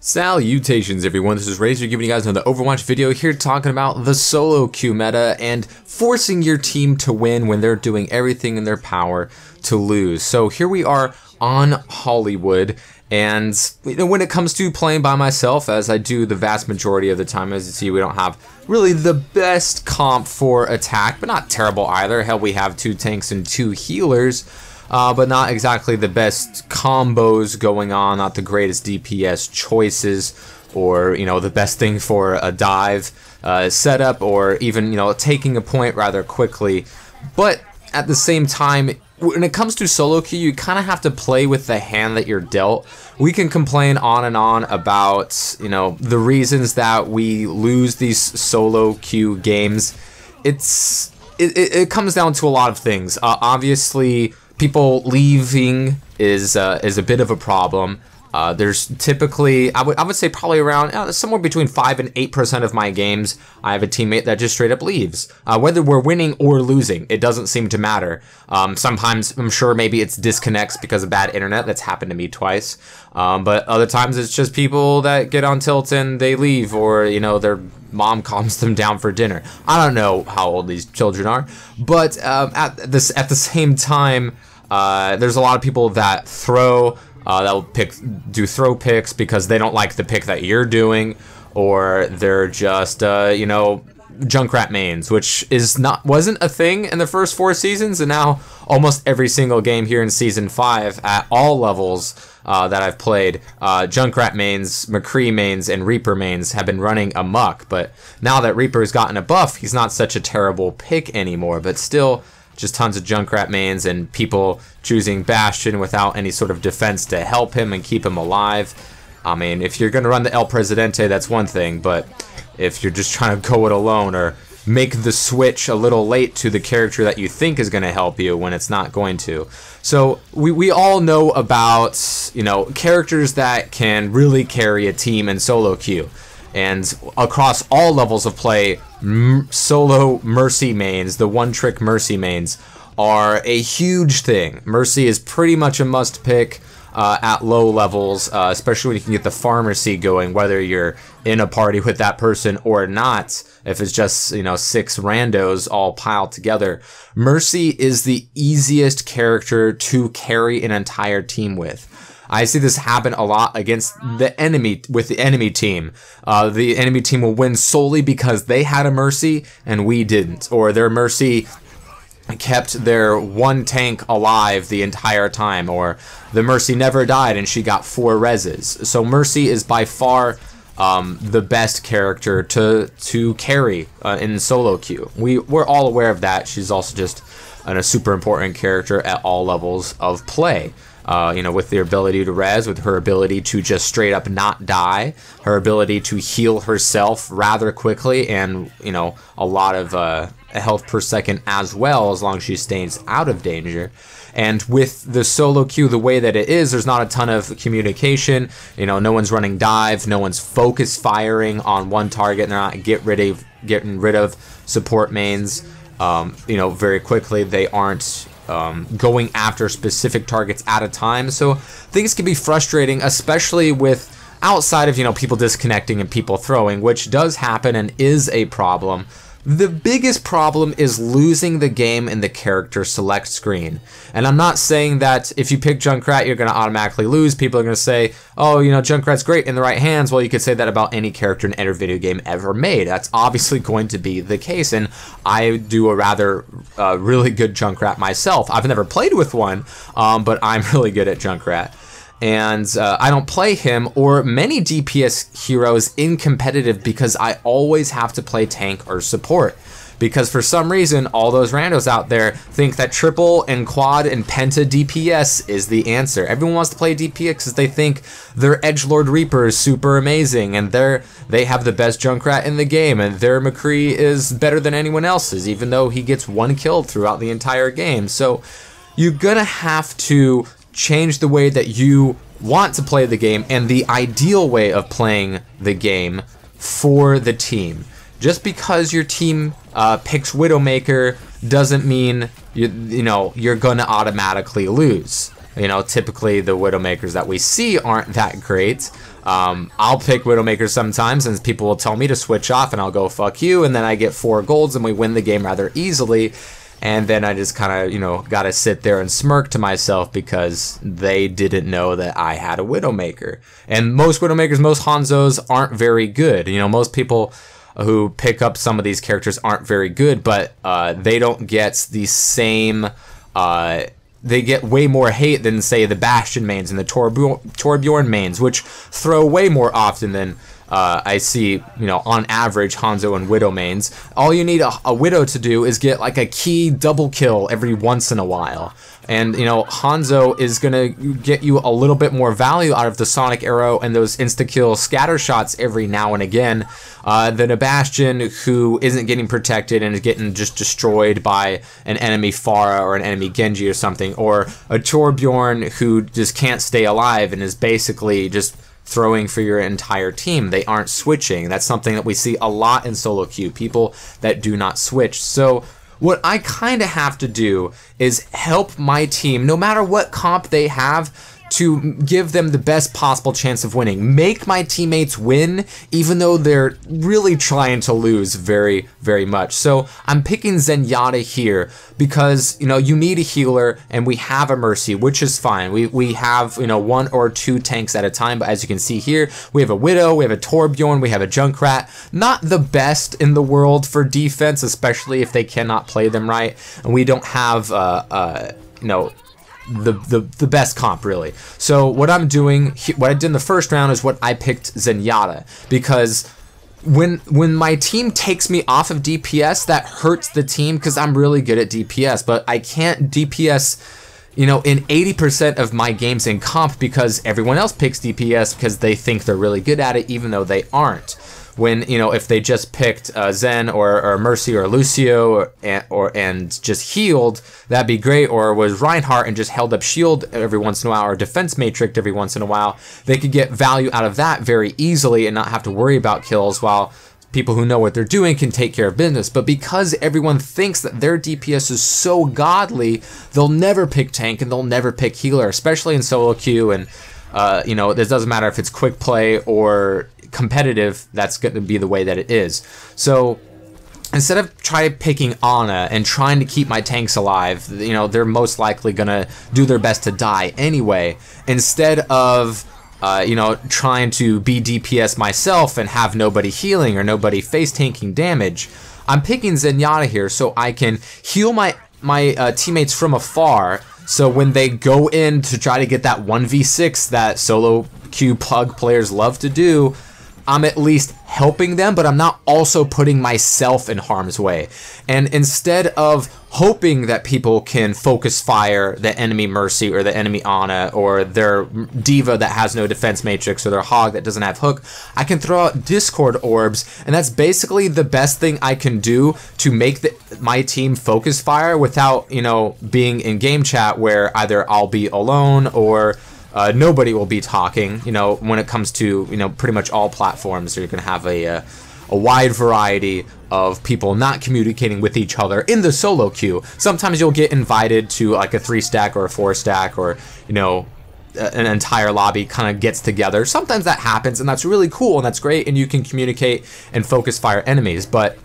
Salutations everyone, this is Razor giving you guys another Overwatch video here talking about the solo queue meta and forcing your team to win when they're doing everything in their power to lose. So here we are on Hollywood, and when it comes to playing by myself, as I do the vast majority of the time, as you see, we don't have really the best comp for attack, but not terrible either. Hell, we have 2 tanks and 2 healers. But not exactly the best combos going on, not the greatest DPS choices, or, you know, the best thing for a dive setup, or even, you know, taking a point rather quickly. But at the same time, when it comes to solo queue, you kind of have to play with the hand that you're dealt. We can complain on and on about, you know, the reasons that we lose these solo queue games. It comes down to a lot of things. Obviously, people leaving is a bit of a problem. There's typically, I would say probably around somewhere between 5 and 8% of my games, I have a teammate that just straight up leaves. Whether we're winning or losing, it doesn't seem to matter. Sometimes, I'm sure maybe it's disconnects because of bad internet. That's happened to me twice. But other times it's just people that get on tilt and they leave, or, you know, their mom calms them down for dinner. I don't know how old these children are, but at the same time, there's a lot of people that throw, that'll do throw picks because they don't like the pick that you're doing, or they're just, you know, Junkrat mains, which wasn't a thing in the first 4 seasons, and now almost every single game here in Season 5 at all levels that I've played, Junkrat mains, McCree mains, and Reaper mains have been running amok. But now that Reaper's gotten a buff, he's not such a terrible pick anymore, but still just tons of Junkrat mains and people choosing Bastion without any sort of defense to help him and keep him alive. I mean, if you're going to run the El Presidente, that's one thing, but if you're just trying to go it alone or make the switch a little late to the character that you think is going to help you when it's not going to. So we all know about, you know, characters that can really carry a team in solo queue. And across all levels of play, solo Mercy mains, the one-trick Mercy mains, are a huge thing. Mercy is pretty much a must-pick at low levels, especially when you can get the pharmacy going, whether you're in a party with that person or not. If it's just, you know, 6 randos all piled together, Mercy is the easiest character to carry an entire team with. I see this happen a lot against the enemy, with the enemy team. The enemy team will win solely because they had a Mercy and we didn't, or their Mercy kept their 1 tank alive the entire time, or the Mercy never died and she got 4 reses. So Mercy is by far the best character to carry in solo queue. We're all aware of that. She's also just a super important character at all levels of play. You know, with their ability to res, with her ability to just straight up not die, her ability to heal herself rather quickly, and, you know, a lot of health per second as well, as long as she stays out of danger. And with the solo queue the way that it is, there's not a ton of communication. You know, no one's running dive, no one's focus firing on one target, and they're not getting rid of support mains. You know, very quickly. They aren't going after specific targets at a time, so things can be frustrating, especially with outside of, you know, people disconnecting and people throwing, which does happen and is a problem. The biggest problem is losing the game in the character select screen. And I'm not saying that if you pick Junkrat, you're going to automatically lose. People are going to say, oh, you know, Junkrat's great in the right hands. Well, you could say that about any character in every video game ever made. That's obviously going to be the case. And I do a rather really good Junkrat myself. I've never played with one, but I'm really good at Junkrat. And I don't play him or many DPS heroes in competitive because I always have to play tank or support. Because for some reason, all those randos out there think that triple and quad and penta DPS is the answer. Everyone wants to play DPS because they think their Edgelord Reaper is super amazing, and they have the best Junkrat in the game, and their McCree is better than anyone else's, even though he gets 1 kill throughout the entire game. So you're gonna have to change the way that you want to play the game and the ideal way of playing the game for the team. Just because your team picks Widowmaker doesn't mean you know you're gonna automatically lose. You know, typically the Widowmakers that we see aren't that great. I'll pick Widowmaker sometimes, and people will tell me to switch off, and I'll go, fuck you, and then I get 4 golds, and we win the game rather easily. And then I just kind of, you know, got to sit there and smirk to myself because they didn't know that I had a Widowmaker. And most Widowmakers, most Hanzos aren't very good. You know, most people who pick up some of these characters aren't very good, but they don't get the same... they get way more hate than, say, the Bastion mains and the Torbjorn mains, which throw way more often than... I see, you know, on average, Hanzo and Widow mains. All you need a Widow to do is get like a key double kill every once in a while. And, you know, Hanzo is going to get you a little bit more value out of the Sonic Arrow and those insta-kill scatter shots every now and again than a Bastion who isn't getting protected and is getting just destroyed by an enemy Pharah or an enemy Genji or something. Or a Torbjorn who just can't stay alive and is basically just throwing for your entire team. They aren't switching. That's something that we see a lot in solo queue, people that do not switch. So what I kind of have to do is help my team, no matter what comp they have, to give them the best possible chance of winning. Make my teammates win, even though they're really trying to lose very, very much. So I'm picking Zenyatta here because, you know, you need a healer and we have a Mercy, which is fine. We have, you know, 1 or 2 tanks at a time, but as you can see here, we have a Widow, we have a Torbjorn, we have a Junkrat. Not the best in the world for defense, especially if they cannot play them right. And we don't have, you know, the best comp, really. So what I'm doing, what I did in the first round is what I picked Zenyatta, because when my team takes me off of DPS, that hurts the team because I'm really good at DPS, but I can't DPS, you know, in 80% of my games in comp because everyone else picks DPS because they think they're really good at it, even though they aren't. When, you know, if they just picked Zen or Mercy or Lucio and just healed, that'd be great. Or was Reinhardt and just held up shield every once in a while, or defense matrix every once in a while, they could get value out of that very easily and not have to worry about kills, while people who know what they're doing can take care of business. But because everyone thinks that their DPS is so godly, they'll never pick tank and they'll never pick healer, especially in solo queue. And you know, this doesn't matter if it's quick play or competitive, that's going to be the way that it is. So instead of picking Ana and trying to keep my tanks alive, you know, they're most likely going to do their best to die anyway. Instead of you know, trying to be DPS myself and have nobody healing or nobody face tanking damage, I'm picking Zenyatta here so I can heal my teammates from afar. So when they go in to try to get that 1v6 that solo queue pug players love to do, I'm at least helping them, but I'm not also putting myself in harm's way. And instead of hoping that people can focus fire the enemy Mercy or the enemy Ana or their Diva that has no defense matrix or their Hog that doesn't have hook, I can throw out Discord orbs, and that's basically the best thing I can do to make my team focus fire without, you know, being in game chat where either I'll be alone or nobody will be talking. You know, when it comes to, you know, pretty much all platforms, you're going to have a wide variety of people not communicating with each other in the solo queue. Sometimes you'll get invited to like a 3-stack or a 4-stack, or, you know, an entire lobby kind of gets together. Sometimes that happens, and that's really cool, and that's great, and you can communicate and focus fire enemies. But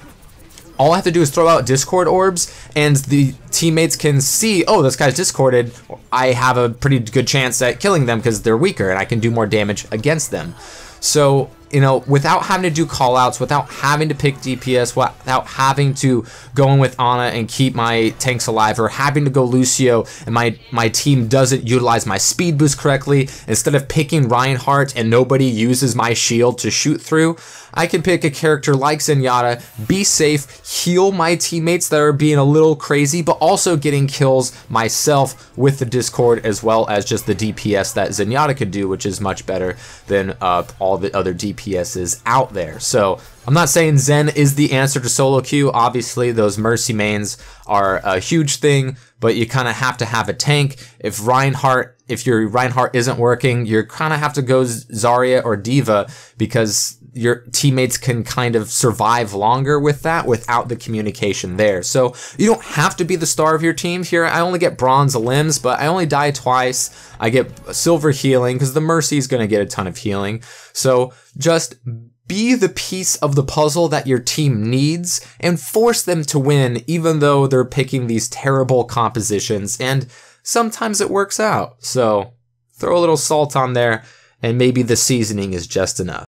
all I have to do is throw out Discord orbs, and the teammates can see, oh, this guy's discorded. I have a pretty good chance at killing them because they're weaker, and I can do more damage against them. So, you know, without having to do callouts, without having to pick DPS, without having to go in with Ana and keep my tanks alive, or having to go Lucio and my team doesn't utilize my speed boost correctly, instead of picking Reinhardt and nobody uses my shield to shoot through, I can pick a character like Zenyatta, be safe, heal my teammates that are being a little crazy, but also getting kills myself with the Discord, as well as just the DPS that Zenyatta could do, which is much better than all the other DPSs out there. So I'm not saying Zen is the answer to solo queue. Obviously, those Mercy mains are a huge thing, but you kind of have to have a tank. If your Reinhardt isn't working, you kind of have to go Zarya or Diva, because your teammates can kind of survive longer with that without the communication there. So you don't have to be the star of your team. Here, I only get bronze limbs, but I only die twice. I get silver healing because the Mercy is going to get a ton of healing. So just be the piece of the puzzle that your team needs and force them to win, even though they're picking these terrible compositions. And sometimes it works out. So throw a little salt on there, and maybe the seasoning is just enough.